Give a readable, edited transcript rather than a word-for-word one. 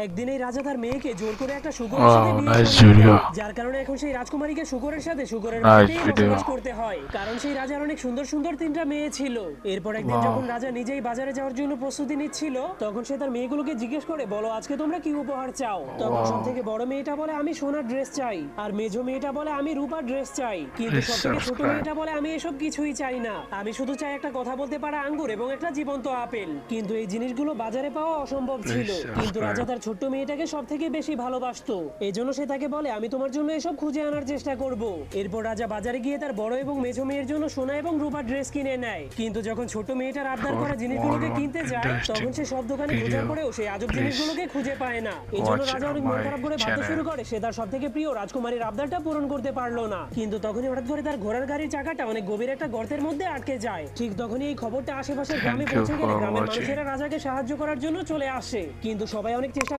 একদিন এই রাজা তার মেয়েকে জোর করে একটা শুকরের সাথে বিয়ে nice করিয়ে video. দেয়, যার কারণে এখন সেই রাজকুমারীকে শুকরের সাথে শুকরের Nice বাড়িতেই video. বসবাস করতে হয়, কারণ সেই রাজার অনেক সুন্দর সুন্দর তিনটা মেয়ে ছিল। এরপর একদিন Wow. যখন রাজা নিজেই বাজারে যাওয়ার জন্য প্রস্তুতি নিচ্ছিল, তখন সে তার মেয়েগুলোকে জিজ্ঞেস করে, বলো আজকে তোমরা কি উপহার চাও? তখন Wow. সব থেকে বড় মেয়েটা বলে আমি সোনার ড্রেস চাই, আর মেজো মেয়েটা বলে আমি রূপার ড্রেস চাই, কিন্তু Please সব থেকে ছোট subscribe. মেয়েটা বলে আমি এসব কিছুই চাই না, আমি শুধু চাই একটা কথা বলতে পারা আঙ্গুর এবং একটা জীবন্ত আপেল। কিন্তু এই জিনিসগুলো বাজারে পাওয়া অসম্ভব ছিল, Please কিন্তু রাজা subscribe. তার ছোট্ট মেয়েটাকে সব থেকে বেশি ভালোবাসতো। এজন্য সে তাকে বলে আমি তোমার জন্য এসব খুঁজে আনার চেষ্টা করব। এরপর রাজা বাজারে গিয়ে তার বড় এবং মেজো মেয়ের জন্য সোনা এবং রূপার ড্রেস কিনে নেয়, কিন্তু যখন ছোট মেয়েটার আবদার করা For জিনিসগুলোকে more কিনতে যায়, তখন interesting সে সব দোকানে খোঁজার video, পরেও সেই আজব please জিনিসগুলোকে খুঁজে পায় না। এজন্য watch রাজা অনেক মন my খারাপ করে ভাবতে channel. শুরু করে সে তার সব থেকে প্রিয় রাজকুমারীর আবদারটা পূরণ করতে পারলো না। কিন্তু তখনই হঠাৎ করে তার ঘোড়ার গাড়ির চাকাটা অনেক গভীর একটা গর্তের মধ্যে আটকে যায়। ঠিক তখনই এই খবরটা আশেপাশের গ্রামে Thank you পৌঁছে গেলে for গ্রামের watching. মানুষেরা রাজাকে সাহায্য করার জন্য চলে আসে, কিন্তু সবাই অনেক চেষ্টা